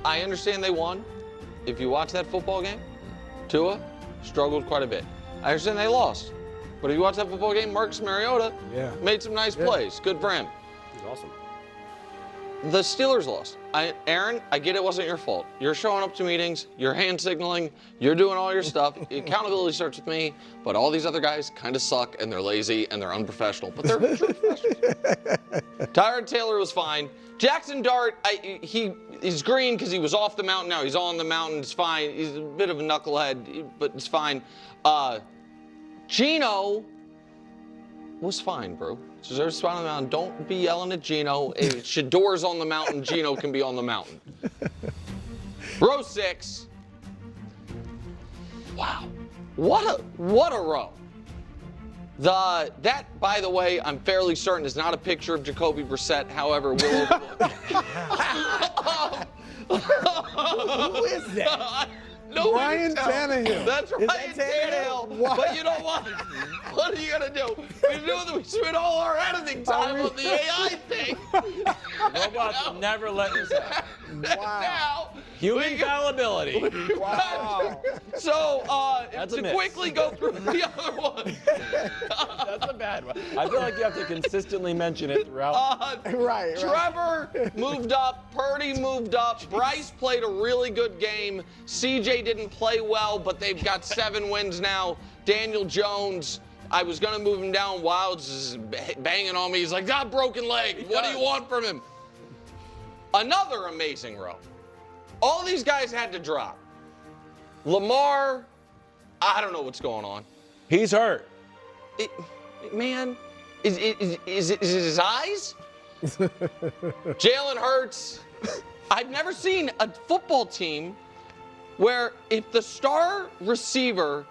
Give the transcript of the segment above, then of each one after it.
I understand they won. If you watch that football game, Tua struggled quite a bit. I understand they lost. But if you watch that football game, Marcus Mariota made some nice plays. Good for him. He's awesome. The Steelers lost. Aaron, I get it wasn't your fault. You're showing up to meetings, you're hand signaling, you're doing all your stuff. Accountability starts with me, but all these other guys kind of suck and they're lazy and they're unprofessional. But they're true professionals. Tyrod Taylor was fine. Jackson Dart, he's green because he was off the mountain. Now he's on the mountain. It's fine. He's a bit of a knucklehead, but it's fine. Gino was fine, bro. Deserves a spot on the mountain. Don't be yelling at Gino. If Shador's on the mountain, Gino can be on the mountain. Row 6. Wow. What a row. That, by the way, I'm fairly certain is not a picture of Jacoby Brissett. However, we'll Who is that? Ryan Tannehill. That's Ryan Tannehill. What? But you know what? What are you going to do? We spent all our editing time on the AI thing. Robots will never let this happen. Now, Human fallibility. Wow. So, That's a to miss. quickly go through the other one. That's a bad one. I feel like you have to consistently mention it throughout. Right. Trevor moved up. Purdy moved up. Bryce played a really good game. CJ didn't play well, but they've got 7 wins now. Daniel Jones, I was going to move him down. Wilds is banging on me. He's like, got broken leg. What do you want from him? Another amazing row. All these guys had to drop. Lamar, I don't know what's going on. He's hurt. Man, is it his eyes? Jalen Hurts. I've never seen a football team where if the star receiver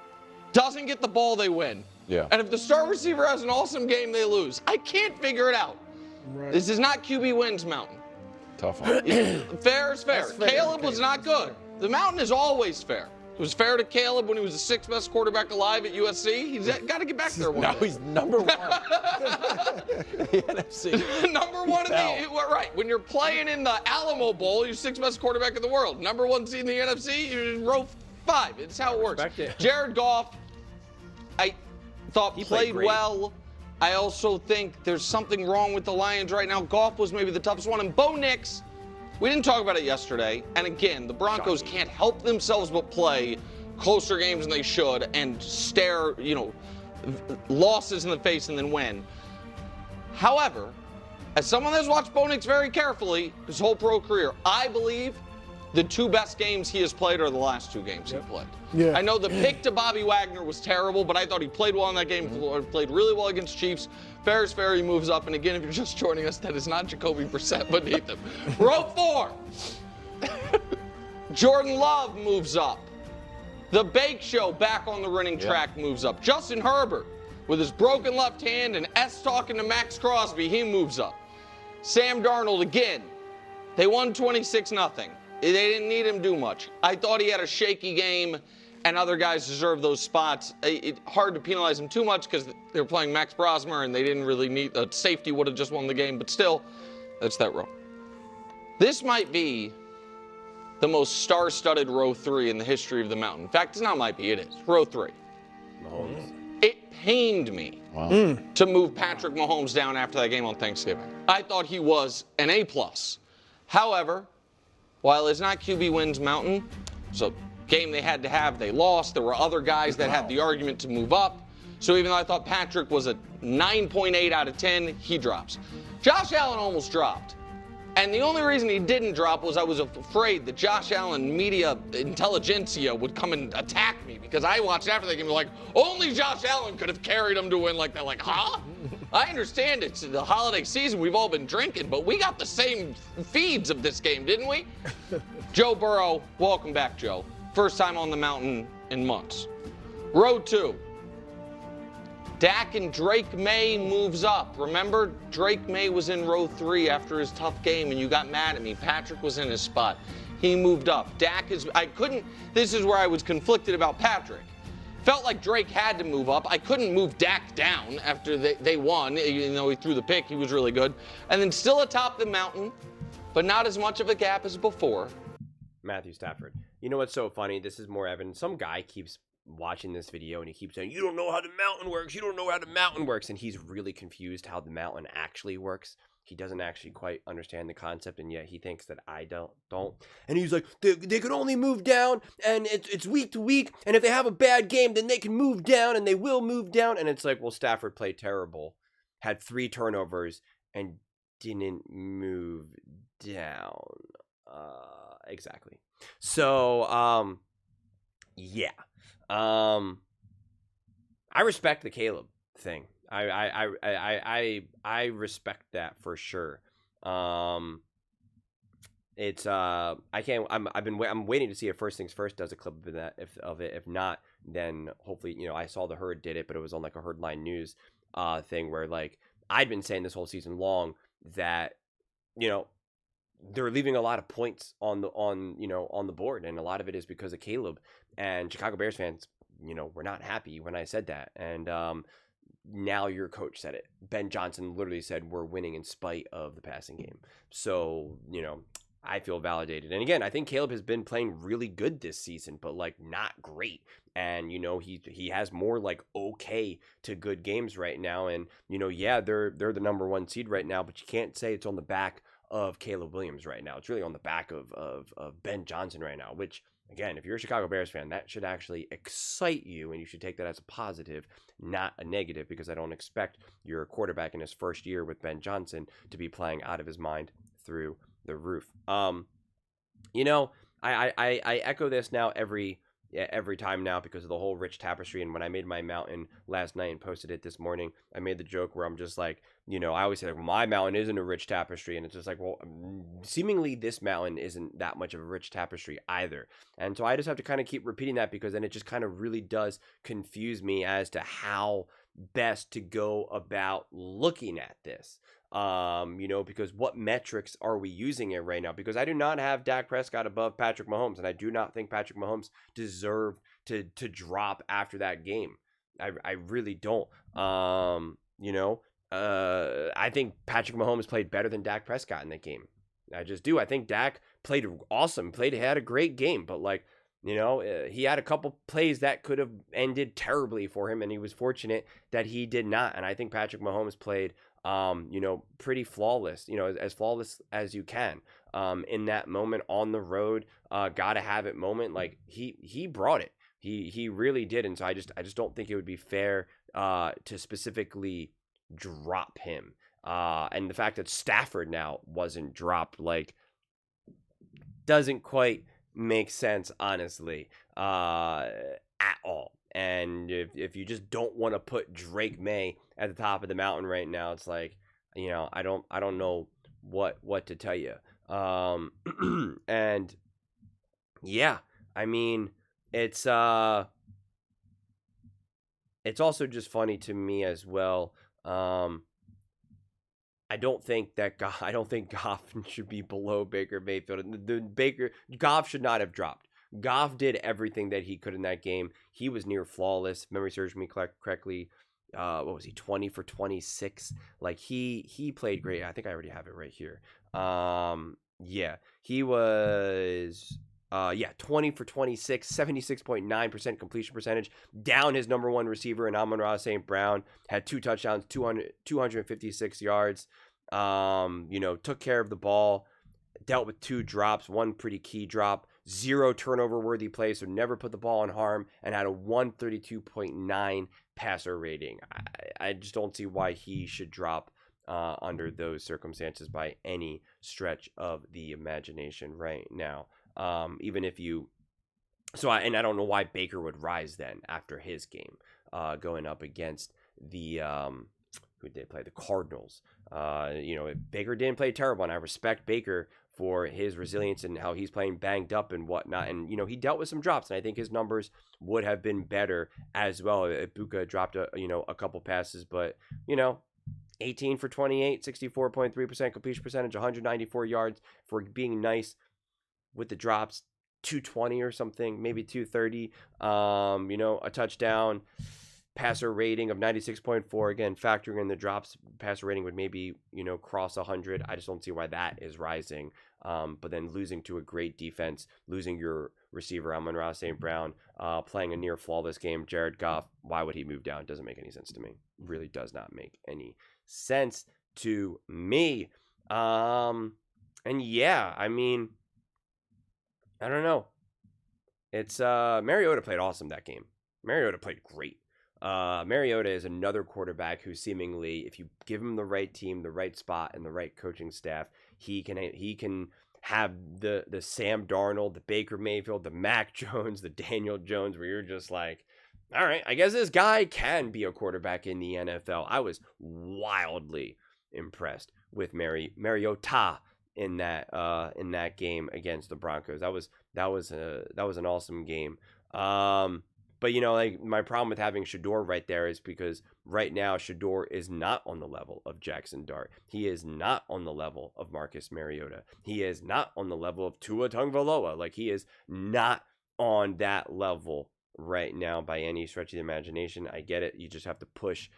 doesn't get the ball, they win. Yeah. And if the star receiver has an awesome game, they lose. I can't figure it out. Right. This is not QB wins mountain. Tough one. Fair is fair. That's fair. Caleb was not good. The mountain is always fair. It was fair to Caleb when he was the 6th best quarterback alive at USC. He's got to get back there one Now day. he's number 1. The NFC. Number 1 in fell. right. When you're playing in the Alamo Bowl, you're 6th best quarterback in the world. Number 1 seed in the NFC, you're in row 5. It's how it works. Respect it. Jared Goff, I thought He played played great. well. I also think there's something wrong with the Lions right now. Goff was maybe the toughest one. And Bo Nix, we didn't talk about it yesterday. And again, the Broncos can't help themselves but play closer games than they should and stare, losses in the face and then win. However, as someone that's watched Bo Nix very carefully his whole pro career, I believe the 2 best games he has played are the last 2 games he played. Yeah. I know the pick to Bobby Wagner was terrible, but I thought he played well in that game. Played really well against Chiefs. Ferris Ferry moves up, and again, if you're just joining us, that is not Jacoby Brissett beneath him. Row 4. Jordan Love moves up. The Bake Show back on the running track moves up. Justin Herbert, with his broken left hand and S talking to Max Crosby, he moves up. Sam Darnold again. They won 26-0. They didn't need him to do much. I thought he had a shaky game, and other guys deserve those spots. It's hard to penalize him too much because they were playing Max Brosmer, and they didn't really need a safety would have just won the game. But still, that's that row. This might be the most star-studded row 3 in the history of the mountain. In fact, it's not might be, it is. Row 3. Mahomes. It pained me to move Patrick Mahomes down after that game on Thanksgiving. I thought he was an A+. However, while it's not QB wins mountain, it's a game they had to have, they lost. There were other guys that had the argument to move up. So even though I thought Patrick was a 9.8 out of 10, he drops. Josh Allen almost dropped. And the only reason he didn't drop was I was afraid that Josh Allen media intelligentsia would come and attack me because I watched after that game like, only Josh Allen could have carried him to win like that. Like, huh? I understand it's the holiday season. We've all been drinking, but we got the same feeds of this game, didn't we? Joe Burrow, welcome back, Joe. First time on the mountain in months. Row 2. Dak and Drake May moves up. Remember, Drake May was in row 3 after his tough game, and you got mad at me. Patrick was in his spot. He moved up. This is where I was conflicted about Patrick. Felt like Drake had to move up. I couldn't move Dak down after they won. He threw the pick. He was really good. And then still atop the mountain, but not as much of a gap as before. Matthew Stafford. You know what's so funny? This is more evident. Some guy keeps watching this video and he keeps saying, you don't know how the mountain works. You don't know how the mountain works. And he's really confused how the mountain actually works. He doesn't actually quite understand the concept, and yet he thinks that I don't. And he's like, they could only move down, and it's week to week, and if they have a bad game, then they can move down, and they will move down. And it's like, well, Stafford played terrible, had 3 turnovers, and didn't move down. Exactly. So, yeah. I respect the Caleb thing. I respect that for sure. I'm waiting to see if First Things First does a clip of that. If not, then hopefully, I saw the Herd did it, but it was on like a Herdline News thing where like I'd been saying this whole season long that they're leaving a lot of points on the board, and a lot of it is because of Caleb. And Chicago Bears fans, were not happy when I said that. And now your coach said it. Ben Johnson literally said we're winning in spite of the passing game. So, I feel validated. And again, I think Caleb has been playing really good this season, but like not great. And, he has more like okay to good games right now. And, yeah, they're the number 1 seed right now, but you can't say it's on the back of Caleb Williams right now. It's really on the back of Ben Johnson right now, which, again, if you're a Chicago Bears fan, that should actually excite you, and you should take that as a positive, not a negative, because I don't expect your quarterback in his first year with Ben Johnson to be playing out of his mind through the roof. I echo this now every time now because of the whole Rich Tapestry. And when I made my mountain last night and posted it this morning, I made the joke where I'm just like, I always say, like, well, my mountain isn't a rich tapestry. And it's just like, well, seemingly this mountain isn't that much of a rich tapestry either. And so I just have to kind of keep repeating that, because then it just kind of really does confuse me as to how best to go about looking at this. Because what metrics are we using it right now? Because I do not have Dak Prescott above Patrick Mahomes, and I do not think Patrick Mahomes deserved to drop after that game. I really don't. I think Patrick Mahomes played better than Dak Prescott in that game. I just do. I think Dak played awesome, had a great game, but like, he had a couple plays that could have ended terribly for him, and he was fortunate that he did not. And I think Patrick Mahomes played pretty flawless, as flawless as you can, in that moment on the road, gotta have it moment. Like he brought it. He really did. And so I just don't think it would be fair, to specifically drop him. And the fact that Stafford now wasn't dropped, like, doesn't quite make sense, honestly, at all. And if you just don't want to put Drake May at the top of the mountain right now, it's like, I don't know what to tell you. And yeah, I mean, it's also just funny to me as well. I don't think Goff should be below Baker Mayfield. Goff should not have dropped. Goff did everything that he could in that game. He was near flawless. Memory serves me correctly. What was he? 20 for 26. Like he played great. I think I already have it right here. Yeah, he was 20 for 26, 76.9% completion percentage. Down his number 1 receiver in Amon-Ra St. Brown. Had 2 touchdowns, 256 yards. Took care of the ball. Dealt with 2 drops, 1 pretty key drop. 0 turnover-worthy plays, so never put the ball in harm, and had a 132.9 passer rating. I just don't see why he should drop under those circumstances by any stretch of the imagination right now. Even if you... I don't know why Baker would rise then after his game, going up against the... who did they play? The Cardinals. Baker didn't play terrible, and I respect Baker for his resilience and how he's playing banged up and whatnot. And, he dealt with some drops, and I think his numbers would have been better as well. Ibuka dropped a couple passes, but, 18 for 28, 64.3% completion percentage, 194 yards for being nice with the drops, 220 or something, maybe 230, a touchdown. passer rating of 96.4. Again, factoring in the drops, passer rating would maybe, cross 100. I just don't see why that is rising. But then losing to a great defense, losing your receiver, Amon-Ra St. Brown, playing a near flawless game, Jared Goff, why would he move down? Doesn't make any sense to me. Really does not make any sense to me. And yeah, I mean, I don't know. It's Mariota played awesome that game. Mariota played great. Mariota is another quarterback who seemingly, if you give him the right team, the right spot, and the right coaching staff, he can have the Sam Darnold, the Baker Mayfield, the Mac Jones, the Daniel Jones, where you're just like, all right, I guess this guy can be a quarterback in the NFL. I was wildly impressed with Mariota in that game against the Broncos. That was an awesome game. But my problem with having Shedeur right there is because right now Shedeur is not on the level of Jackson Dart. He is not on the level of Marcus Mariota. He is not on the level of Tua Tagovailoa. Like, he is not on that level right now by any stretch of the imagination. I get it. You just have to push,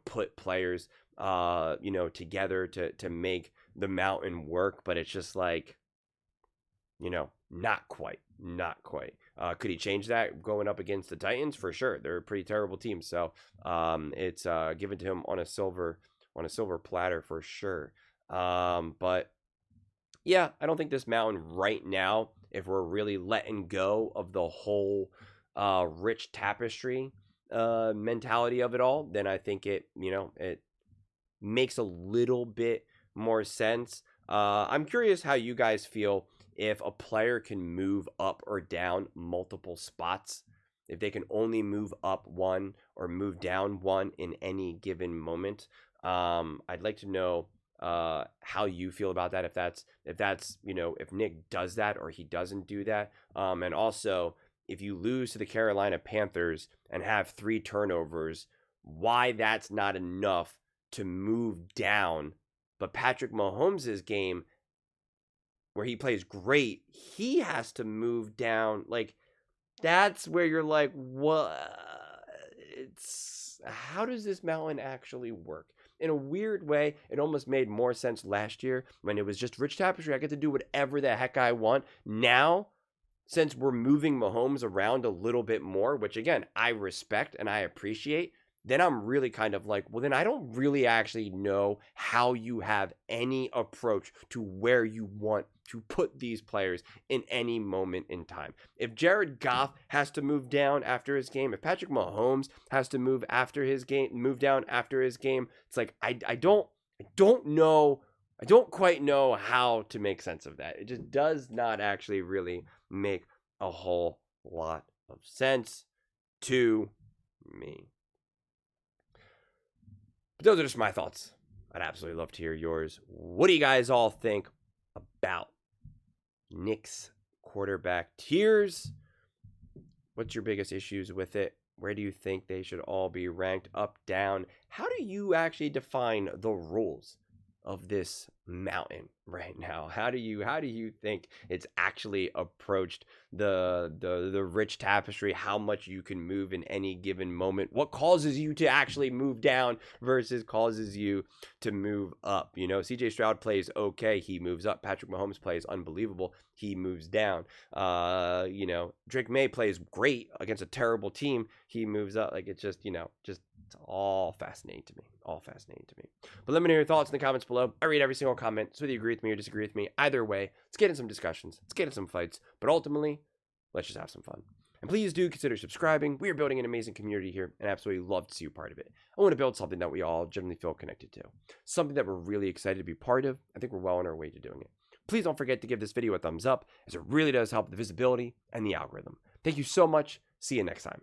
put players, together to make the mountain work. But it's just like, not quite. Could he change that going up against the Titans? For sure. They're a pretty terrible team. So it's given to him on a silver platter for sure. But yeah, I don't think this mountain right now, if we're really letting go of the whole rich tapestry mentality of it all, then I think it makes a little bit more sense. I'm curious how you guys feel if a player can move up or down multiple spots, if they can only move up one or move down one in any given moment. I'd like to know how you feel about that. If that's if Nick does that or he doesn't do that. And also, if you lose to the Carolina Panthers and have 3 turnovers, why that's not enough to move down. But Patrick Mahomes' game, where he plays great, he has to move down. Like, that's where you're like, what? How does this mountain actually work? In a weird way, it almost made more sense last year when it was just rich tapestry. I get to do whatever the heck I want. Now, since we're moving Mahomes around a little bit more, which again, I respect and I appreciate, then I'm really kind of like, well, then I don't really actually know how you have any approach to where you want to put these players in any moment in time. If Jared Goff has to move down after his game, if Patrick Mahomes has to move down after his game, it's like, I don't know. I don't quite know how to make sense of that. It just does not actually really make a whole lot of sense to me. But those are just my thoughts. I'd absolutely love to hear yours. What do you guys all think about Nick's quarterback tiers? What's your biggest issues with it? Where do you think they should all be ranked? Up, down? How do you actually define the rules of this mountain right now? How do you think it's actually approached the rich tapestry? How much you can move in any given moment? What causes you to actually move down versus causes you to move up? CJ Stroud plays okay, he moves up. Patrick Mahomes plays unbelievable, he moves down. Drake May plays great against a terrible team, he moves up. Like, it's just it's all fascinating to me. But let me know your thoughts in the comments below. I read every single comment, so whether you agree with me or disagree with me, either way, let's get in some discussions, let's get in some fights, but ultimately, let's just have some fun. And please do consider subscribing. We are building an amazing community here, and I absolutely love to see you part of it. I want to build something that we all generally feel connected to, something that we're really excited to be part of. I think we're well on our way to doing it. Please don't forget to give this video a thumbs up, as it really does help the visibility and the algorithm. Thank you so much. See you next time.